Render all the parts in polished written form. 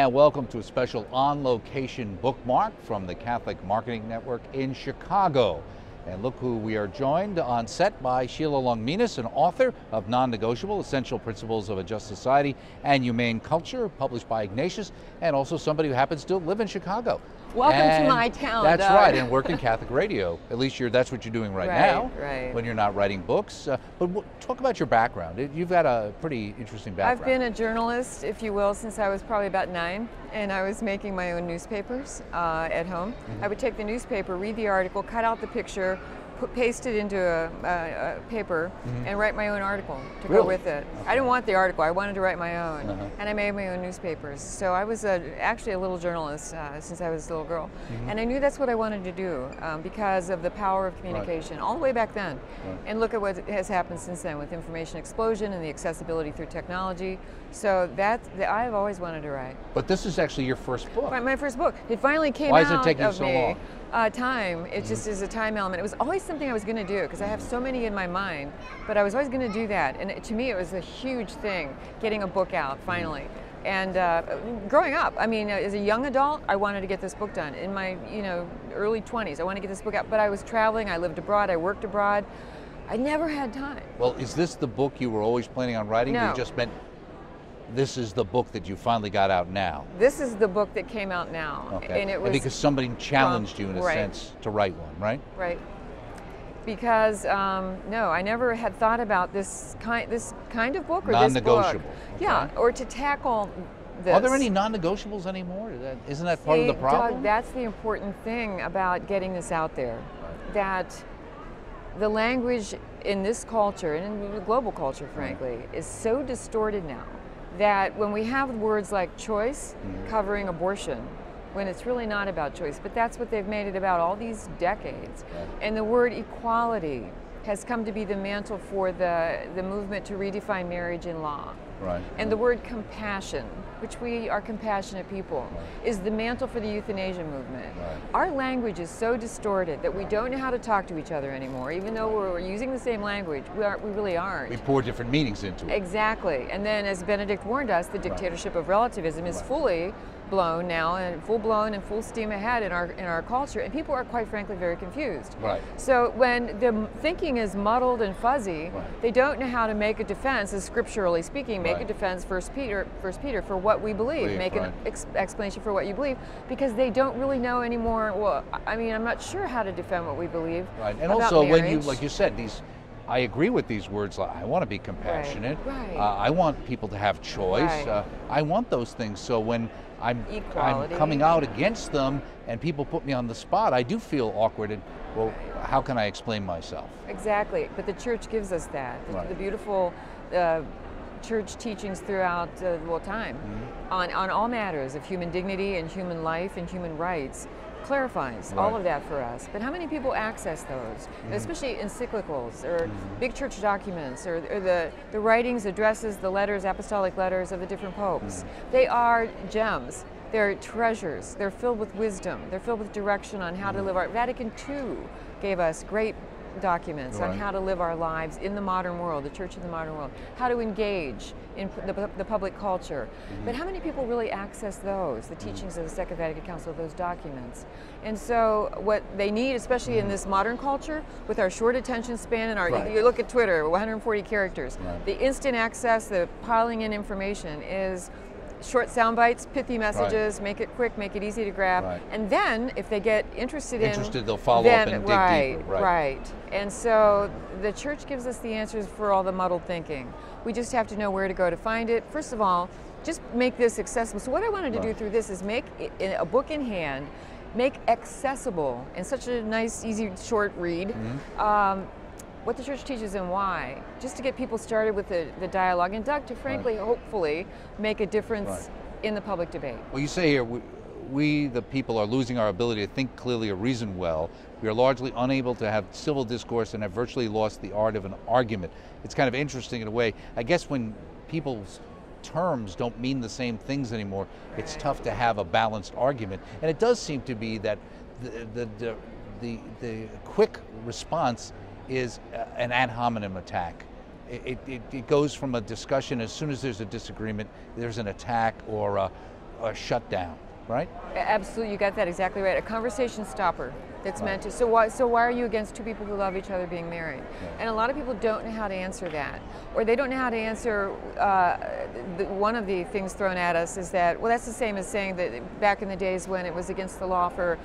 welcome to a special on-location bookmark from the Catholic Marketing Network in Chicago. And look who we are joined on set by Shelia Liaugminas, an author of Non-Negotiable, Essential Principles of a Just Society and Humane Culture, published by Ignatius, and also somebody who happens to live in Chicago. Welcome to my town, That's Doug. right, and work in Catholic radio. At least that's what you're doing right now, right. when you're not writing books. But talk about your background. You've got a pretty interesting background. I've been a journalist, if you will, since I was probably about 9, and I was making my own newspapers at home. I would take the newspaper, read the article, cut out the picture, paste it into a paper, and write my own article to go with it. Okay. I didn't want the article, I wanted to write my own, and I made my own newspapers. So I was actually a little journalist since I was a little girl, and I knew that's what I wanted to do because of the power of communication, all the way back then. And look at what has happened since then with information explosion and the accessibility through technology. So I've always wanted to write. But this is actually your first book. My first book. It finally came Why out does it take you so long? Time. It just is a time element. It was always something I was going to do because I have so many in my mind, but I was always going to do that. And to me, it was a huge thing, getting a book out finally. And growing up, I mean, as a young adult, I wanted to get this book done. In my early 20s, I wanted to get this book out. But I was traveling, I lived abroad, I worked abroad. I never had time. Well, is this the book you were always planning on writing? No. Or you just meant this is the book that you finally got out now? This is the book that came out now. Okay. And it was because somebody challenged you in a sense to write one, right? Right. Because no, I never had thought about this kind of book or this book. Non-negotiable. Okay. Yeah, or to tackle this. Are there any non-negotiables anymore? Isn't that part of the problem? Doug, that's the important thing about getting this out there. That the language in this culture, and in the global culture, frankly, is so distorted now that when we have words like choice covering abortion, when it's really not about choice, but that's what they've made it about all these decades. And the word equality has come to be the mantle for the movement to redefine marriage in law. And the word compassion, which we are compassionate people, is the mantle for the euthanasia movement. Our language is so distorted that we don't know how to talk to each other anymore, even though we're using the same language. We really aren't. We pour different meanings into it. Exactly. And then, as Benedict warned us, the dictatorship of relativism is fully blown now, and full blown and full steam ahead in our culture, and people are quite frankly very confused. So when the thinking is muddled and fuzzy, they don't know how to make a defense, as scripturally speaking, make a defense, First Peter, for what we believe, make an explanation for what you believe, because they don't really know anymore. Well, I mean, I'm not sure how to defend what we believe. And also, when you, like you said, I agree with these words. Like, I want to be compassionate. I want people to have choice. I want those things. So when I'm coming out against them and people put me on the spot, I do feel awkward. And well, how can I explain myself? Exactly. But the church gives us that. The beautiful church teachings throughout time on all matters of human dignity and human life and human rights clarifies all of that for us. But how many people access those, especially encyclicals or big church documents or the writings, addresses, the letters, apostolic letters of the different popes? They are gems. They're treasures. They're filled with wisdom. They're filled with direction on how to live. Vatican II gave us great documents on how to live our lives in the modern world, the church in the modern world, how to engage in the public culture. But how many people really access those, the teachings of the Second Vatican Council, those documents? And so what they need, especially in this modern culture, with our short attention span and our, you look at Twitter, 140 characters, the instant access, the piling in information is short sound bites, pithy messages, make it quick, make it easy to grab, and then if they get interested, they'll follow up and dig deeper. And so the church gives us the answers for all the muddled thinking. We just have to know where to go to find it. First of all, just make this accessible. So what I wanted to do through this is make a book in hand, make accessible in such a nice, easy, short read, what the church teaches and why, just to get people started with the dialogue, and Doug, to frankly, hopefully, make a difference in the public debate. Well, you say here, we, the people, are losing our ability to think clearly or reason well. We are largely unable to have civil discourse and have virtually lost the art of an argument. It's kind of interesting in a way. I guess when people's terms don't mean the same things anymore, it's tough to have a balanced argument. And it does seem to be that the quick response is an ad hominem attack. It goes from a discussion, as soon as there's a disagreement, there's an attack or shut down, right? Absolutely, you got that exactly right. A conversation stopper that's meant to. So why are you against two people who love each other being married? And a lot of people don't know how to answer that, or they don't know how to answer. One of the things thrown at us is that, well, that's the same as saying that back in the days when it was against the law for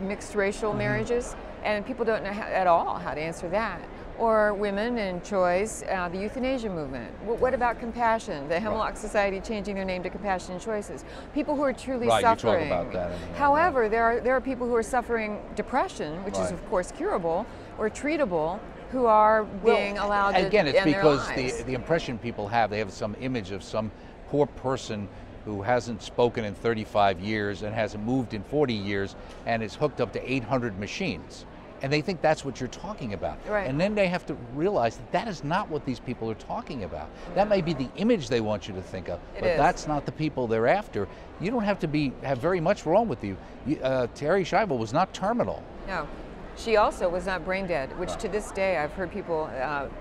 mixed racial marriages, and people don't know at all how to answer that. Or women and choice, the euthanasia movement. What about compassion? The Hemlock Society changing their name to Compassion and Choices. People who are truly suffering. You talk about that. However, there are people who are suffering depression, which is of course curable or treatable, who are being allowed to again, it's end because their lives. the impression people have, they have some image of some poor person who hasn't spoken in 35 years and hasn't moved in 40 years and is hooked up to 800 machines. And they think that's what you're talking about. Right. And then they have to realize that that is not what these people are talking about. That may be the image they want you to think of, but that's not the people they're after. You don't have to have very much wrong with you. Terri Schiavo was not terminal. No. She also was not brain dead, which to this day I've heard people,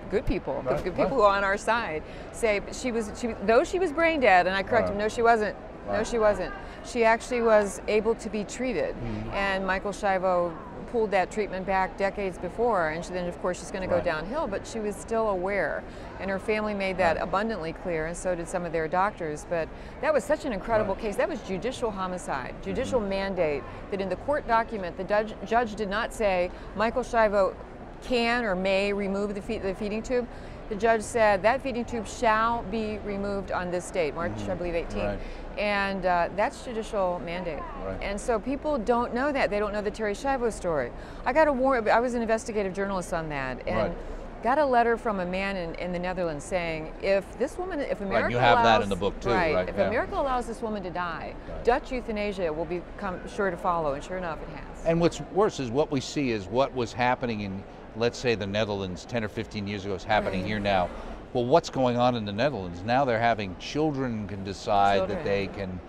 good people who are on our side, say though she was brain dead, and I correct them, no she wasn't. No she wasn't. She actually was able to be treated, and Michael Schiavo pulled that treatment back decades before, and then of course she's going to go downhill, but she was still aware, and her family made that abundantly clear, and so did some of their doctors. But that was such an incredible case. That was judicial homicide, judicial mandate, that in the court document the judge did not say Michael Schiavo can or may remove the feeding tube. The judge said that feeding tube shall be removed on this date, March, I believe, 18th. And that's judicial mandate. And so people don't know that. They don't know the Terri Schiavo story. I was an investigative journalist on that, and got a letter from a man in the Netherlands saying, if America you have that in the book too, right? If America allows this woman to die, Dutch euthanasia will become sure to follow, and sure enough it has. And what's worse is what we see is what was happening in, let's say, the Netherlands 10 or 15 years ago is happening here now. Well, what's going on in the Netherlands? Now they're having children can decide that they can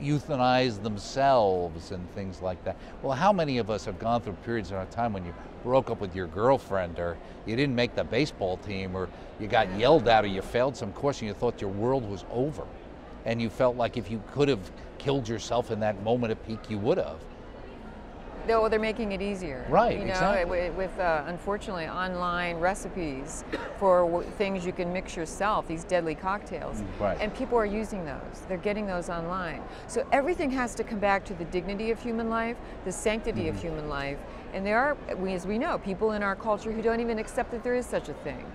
euthanize themselves and things like that. Well, how many of us have gone through periods in our time when you broke up with your girlfriend, or you didn't make the baseball team, or you got yelled at, or you failed some course and you thought your world was over, and you felt like if you could have killed yourself in that moment of peak, you would have. No, they're making it easier. Right, you know, exactly. With unfortunately online recipes for things you can mix yourself, these deadly cocktails. And people are using those. They're getting those online. So everything has to come back to the dignity of human life, the sanctity of human life. And there are, as we know, people in our culture who don't even accept that there is such a thing.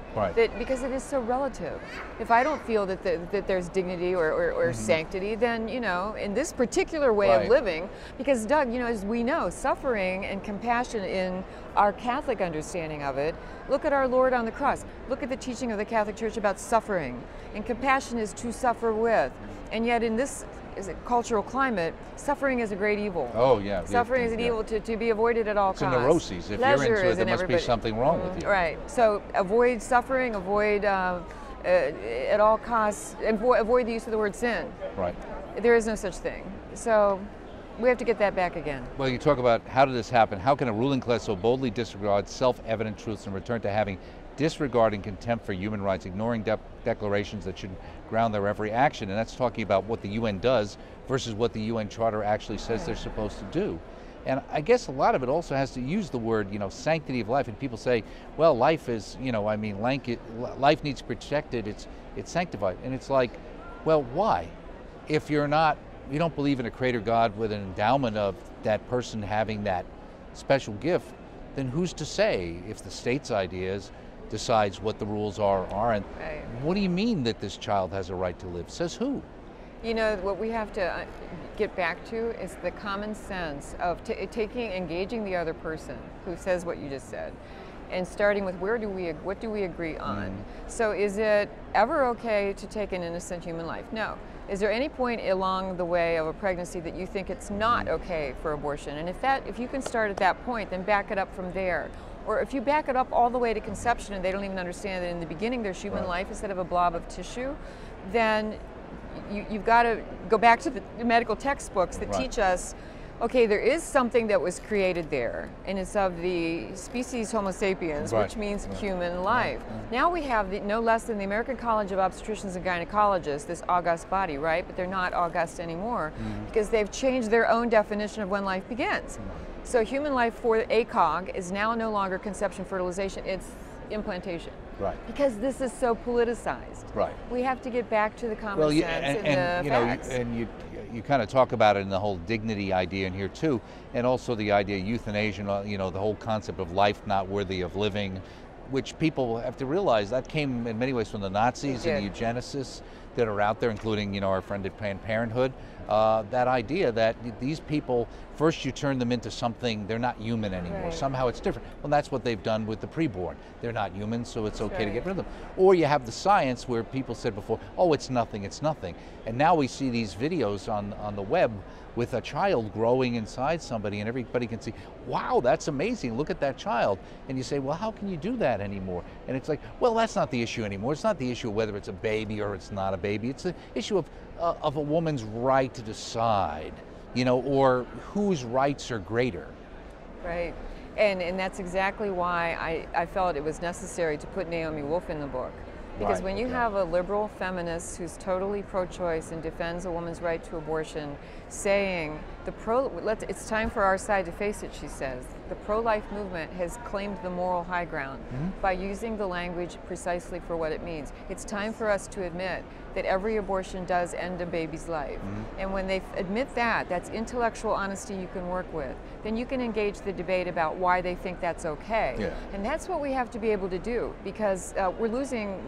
Because it is so relative. If I don't feel that there's dignity or sanctity, then, you know, in this particular way of living, because Doug, you know, as we know, suffering and compassion in our Catholic understanding of it, look at our Lord on the cross. Look at the teaching of the Catholic Church about suffering. And compassion is to suffer with. And yet in this cultural climate, suffering is a great evil. Suffering is an evil to be avoided at all costs. It's a neuroses. If you're into it, there must be something wrong with you. Right. So avoid suffering, avoid at all costs, avoid the use of the word sin. There is no such thing. So we have to get that back again. Well, you talk about how did this happen? How can a ruling class so boldly disregard self-evident truths and return to having disregard and contempt for human rights, ignoring declarations that should ground their every action? And that's talking about what the UN does versus what the UN Charter actually says they're supposed to do. And I guess a lot of it also has to use the word, you know, sanctity of life. And people say, well, life is, you know, I mean, life needs protected, it's sanctified. And it's like, well, why? If you don't believe in a creator God with an endowment of that person having that special gift, then who's to say if the state's ideas decides what the rules are or aren't? What do you mean that this child has a right to live? Says who? You know, what we have to get back to is the common sense of engaging the other person who says what you just said, and starting with what do we agree on? So is it ever okay to take an innocent human life? No. Is there any point along the way of a pregnancy that you think it's not okay for abortion? And if you can start at that point, then back it up from there. Or if you back it up all the way to conception and they don't even understand that in the beginning there's human life instead of a blob of tissue, then you've got to go back to the medical textbooks that teach us okay, there is something that was created there, and it's of the species Homo sapiens, Right. which means human life. Now we have no less than the American College of Obstetricians and Gynecologists, this august body, right? But they're not august anymore because they've changed their own definition of when life begins. So human life for ACOG is now no longer conception, fertilization, it's implantation. Right. Because this is so politicized. Right. We have to get back to the common Well, sense and the facts. You kind of talk about it in the whole dignity idea in here too, and also the idea of euthanasia, the whole concept of life not worthy of living, which people have to realize that came in many ways from the Nazis and the eugenicists that are out there, including our friend at Planned Parenthood. That idea that these people, first you turn them into something, they're not human anymore. Right. Somehow it's different. Well, that's what they've done with the preborn. They're not human, so it's okay to get rid of them. Or you have the science where people said before, oh, it's nothing, it's nothing. And now we see these videos on the web with a child growing inside somebody, and everybody can see, wow, that's amazing, look at that child. And you say, well, how can you do that anymore? And it's like, well, that's not the issue anymore. It's not the issue of whether it's a baby or it's not a baby. It's the issue of a woman's right to decide, or whose rights are greater. Right. And that's exactly why I felt it was necessary to put Naomi Wolf in the book. Because when you have a liberal feminist who's totally pro-choice and defends a woman's right to abortion, saying it's time for our side to face it, she says. The pro-life movement has claimed the moral high ground by using the language precisely for what it means. It's time for us to admit that every abortion does end a baby's life. And when they admit that, that's intellectual honesty you can work with. Then you can engage the debate about why they think that's okay. Yeah. And that's what we have to be able to do, because we're losing,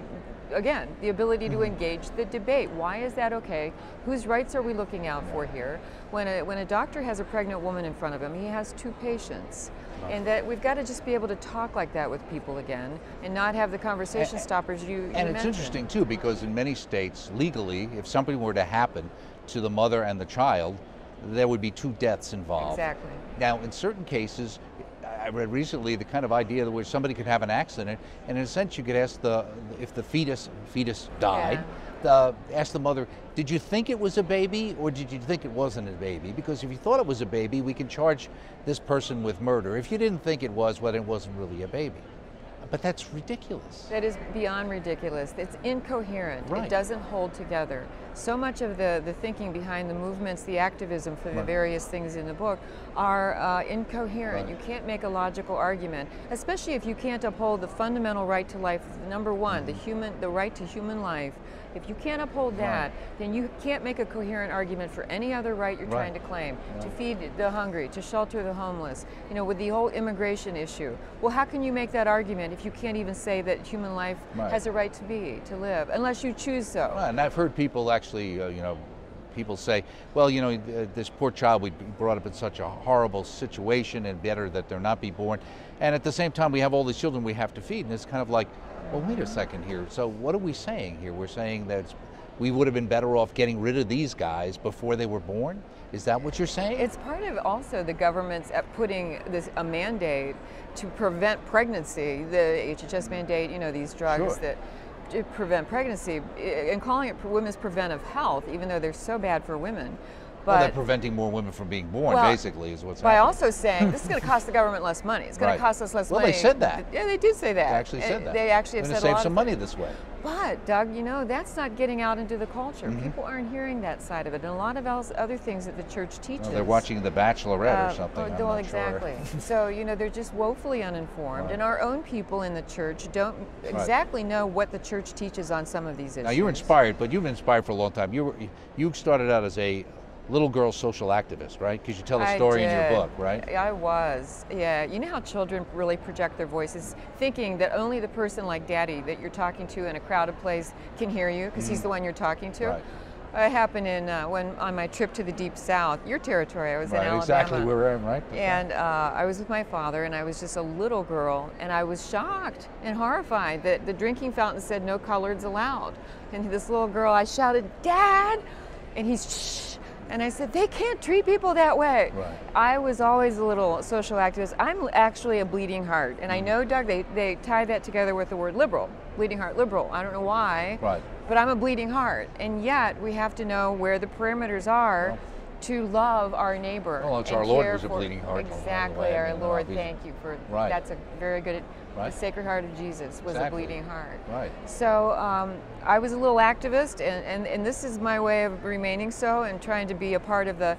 again, the ability to engage the debate. Why is that okay? Whose rights are we looking out for here? When a doctor has a pregnant woman in front of him, he has 2 patients. And that we've got to just be able to talk like that with people again and not have the conversation stoppers you And mentioned. it's interesting too, because in many states, legally, if something were to happen to the mother and the child, there would be 2 deaths involved. Exactly. Now, in certain cases, I read recently the kind of idea where somebody could have an accident, and in a sense you could ask if the fetus died, ask the mother, did you think it was a baby or did you think it wasn't a baby? Because if you thought it was a baby, we can charge this person with murder. If you didn't think it was, well, it wasn't really a baby. But that's ridiculous. That is beyond ridiculous. It's incoherent. Right. It doesn't hold together. So much of the thinking behind the movements, the activism for the various things in the book are incoherent. You can't make a logical argument, especially if you can't uphold the fundamental right to life, number one, the right to human life. If you can't uphold that, then you can't make a coherent argument for any other right you're trying to claim. To feed the hungry, to shelter the homeless, with the whole immigration issue. Well, how can you make that argument if you can't even say that human life has a right to live, unless you choose so? And I've heard people actually, people say, well, this poor child we brought up in such a horrible situation, and better that they're not be born. And at the same time, we have all these children we have to feed, and it's kind of like, well, wait a second here. So what are we saying here? We're saying that we would have been better off getting rid of these guys before they were born? Is that what you're saying? It's part of also the government's putting a mandate to prevent pregnancy, the HHS mandate, these drugs that prevent pregnancy, and calling it women's preventive health, even though they're so bad for women. But well, they're preventing more women from being born, basically, is what's by happening. also saying this is going to cost the government less money. It's going to cost us less money. Well, they said that. Yeah, they did say that. They actually said that. They actually have said a lot. We're going to save some money this way. But, Doug, that's not getting out into the culture. People aren't hearing that side of it, and a lot of other things that the church teaches. Well, they're watching The Bachelorette or something. Well, exactly. So, they're just woefully uninformed, and our own people in the church don't exactly know what the church teaches on some of these issues. Now, you're inspired, but you've been inspired for a long time. You started out as a little girl social activist, right? Because you tell the story in your book, right? I was, yeah. You know how children really project their voices, thinking that only the person like Daddy that you're talking to in a crowded place can hear you, because he's the one you're talking to. Right. It happened on my trip to the Deep South, your territory. I was in Alabama. Exactly, we were right. And I was with my father, and I was just a little girl, and I was shocked and horrified that the drinking fountain said no coloreds allowed. And this little girl, I shouted, "Dad!" And he's, "Shh." And I said, they can't treat people that way. Right. I was always a little social activist. I'm actually a bleeding heart. And I know, Doug, they tie that together with the word liberal. Bleeding heart, liberal. I don't know why. Right. But I'm a bleeding heart. And yet, we have to know where the perimeters are to love our neighbor. Well, it's our Lord who's a bleeding heart. Exactly, our Lord. Thank you for that's a very good. Right. The Sacred Heart of Jesus was a bleeding heart. Right. So I was a little activist, and this is my way of remaining so and trying to be a part of the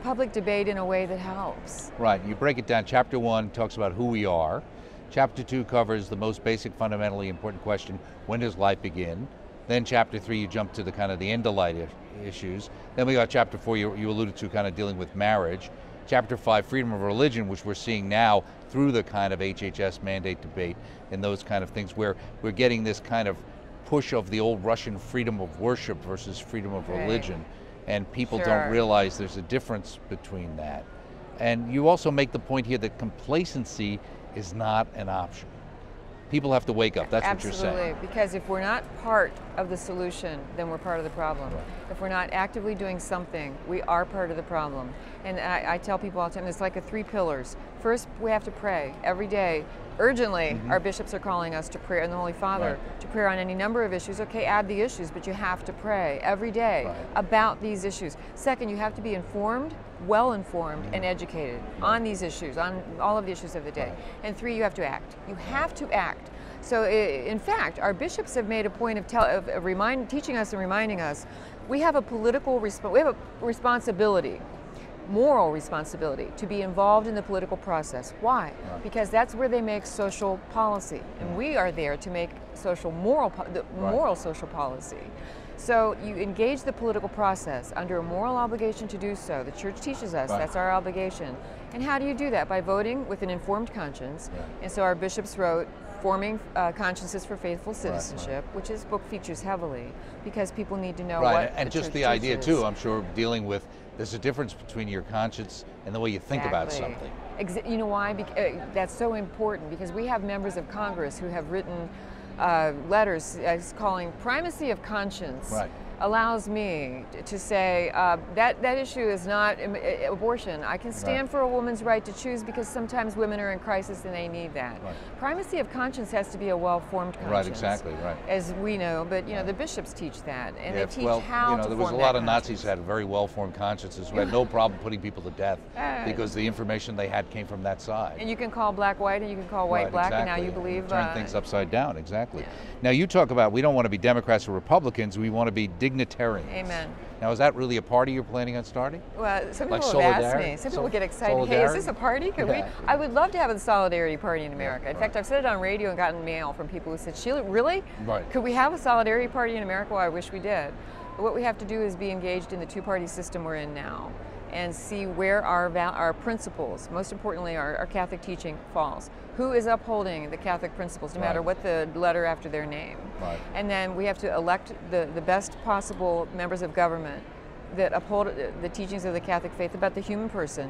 public debate in a way that helps. Right. You break it down. Chapter 1 talks about who we are. Chapter 2 covers the most basic, fundamentally important question: when does life begin? Then chapter 3, you jump to the kind of the end of life issues. Then we got chapter 4, you alluded to, kind of dealing with marriage. Chapter 5, freedom of religion, which we're seeing now through the kind of HHS mandate debate and those kind of things, where we're getting this kind of push of the old Russian freedom of worship versus freedom of religion. And people don't realize there's a difference between that. And you also make the point here that complacency is not an option. People have to wake up. That's what you're saying. Absolutely, because if we're not part of the solution, then we're part of the problem. Right. If we're not actively doing something, we are part of the problem. And I tell people all the time, it's like 3 pillars. First, we have to pray every day. Urgently, our bishops are calling us to pray, and the Holy Father, to pray on any number of issues. Okay, add the issues, but you have to pray every day about these issues. Second, you have to be informed, well-informed, and educated on these issues, on all of the issues of the day. And 3, you have to act. You have to act. So, in fact, our bishops have made a point of teaching us and reminding us we have a responsibility, moral responsibility, to be involved in the political process. Why? Because that's where they make social policy, and we are there to make moral social policy. So you engage the political process under a moral obligation to do so. The Church teaches us that's our obligation. And how do you do that? By voting with an informed conscience. And so our bishops wrote Forming Consciences for Faithful Citizenship, which this book features heavily because people need to know what and just the idea too, I'm sure, dealing with there's a difference between your conscience and the way you think about something. You know why? That's so important, because we have members of Congress who have written letters calling primacy of conscience allows me to say that issue is not abortion. I can stand for a woman's right to choose because sometimes women are in crisis and they need that. Primacy of conscience has to be a well-formed conscience. As we know, but you know the bishops teach that, and they teach how to there was form a lot that of Nazis who had very well-formed consciences who had no problem putting people to death because the information they had came from that side. And you can call black white, and you can call white black, and now you believe turn things upside down. Now you talk about we don't want to be Democrats or Republicans, we want to be dignitarians. Amen. Now, is that really a party you're planning on starting? Well, some people have asked me. Some people get excited. Hey, is this a party? Could we? I would love to have a solidarity party in America. In fact, I've said it on radio and gotten mail from people who said, Sheila, really? Could we have a solidarity party in America? Well, I wish we did. But what we have to do is be engaged in the two-party system we're in now and see where our principles, most importantly our Catholic teaching, falls. Who is upholding the Catholic principles, no matter what the letter after their name. And then we have to elect the best possible members of government that uphold the teachings of the Catholic faith about the human person.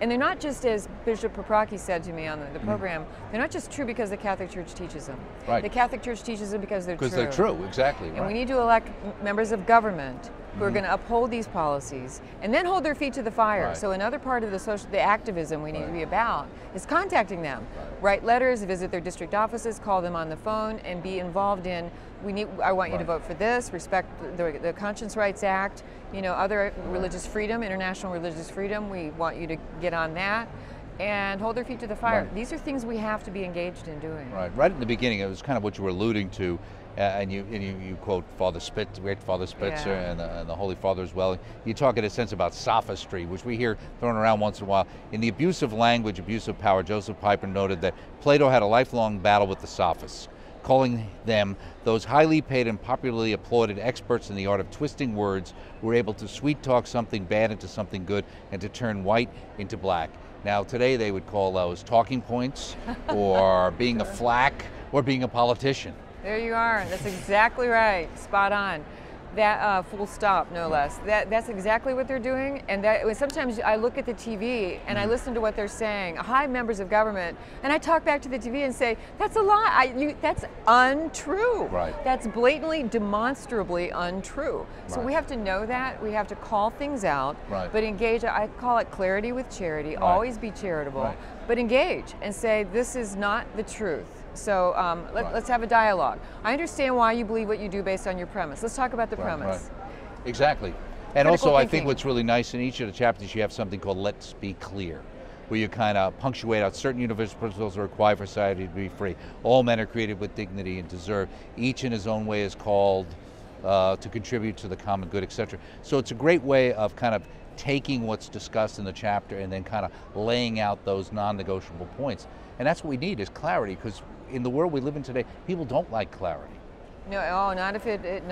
And they're not just, as Bishop Paprocki said to me on the program, they're not just true because the Catholic Church teaches them. The Catholic Church teaches them because they're true. Because they're true, exactly. And we need to elect members of government who are going to uphold these policies and then hold their feet to the fire. So another part of the activism we need to be about is contacting them. Write letters, visit their district offices, call them on the phone, and be involved in, I want you to vote for this, respect the Conscience Rights Act, you know, other religious freedom, international religious freedom, we want you to get on that. And hold their feet to the fire. These are things we have to be engaged in doing. Right in the beginning, it was kind of what you were alluding to, and you quote Father Spitzer, great Father Spitzer, and the Holy Father as well. You talk in a sense about sophistry, which we hear thrown around once in a while. In the abuse of language, abuse of power, Joseph Piper noted that Plato had a lifelong battle with the sophists, calling them those highly paid and popularly applauded experts in the art of twisting words who were able to sweet talk something bad into something good and to turn white into black. Now today they would call those talking points or being a flack or being a politician. There you are. That's exactly right. Spot on. That full stop, no less. That's exactly what they're doing. And sometimes I look at the TV and I listen to what they're saying, high members of government, and I talk back to the TV and say, that's a lie. That's untrue. That's blatantly, demonstrably untrue. So we have to know that. We have to call things out, but engage. I call it clarity with charity. Always be charitable, but engage and say, this is not the truth. So let's have a dialogue. I understand why you believe what you do based on your premise. Let's talk about the premise. Exactly. And also, I think thinking. what's really nice in each of the chapters, you have something called Let's Be Clear, where you kind of punctuate out certain universal principles are required for society to be free. All men are created with dignity and deserve. Each in his own way is called to contribute to the common good, etc. So it's a great way of kind of taking what's discussed in the chapter and then kind of laying out those non-negotiable points. And that's what we need, is clarity, because in the world we live in today, people don't like clarity. No, not if it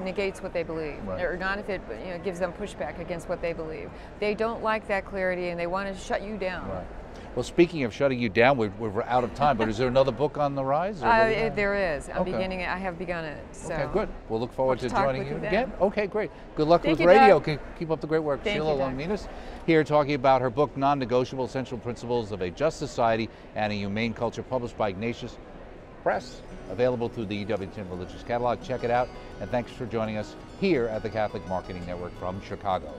negates what they believe, right. or not if it gives them pushback against what they believe. They don't like that clarity, and they want to shut you down. Right. Well, speaking of shutting you down, we're out of time. But is there another book on the rise? There is. Okay. I have begun it. So. Okay, good. We'll look forward to joining you again. Okay, great. Good luck Thank with you, radio. Doug. Keep up the great work. Thank Shelia you, Doug. Liaugminas here talking about her book, Non-Negotiable: Essential Principles of a Just Society and a Humane Culture, published by Ignatius Press, available through the EWTN Religious Catalog. Check it out. And thanks for joining us here at the Catholic Marketing Network from Chicago.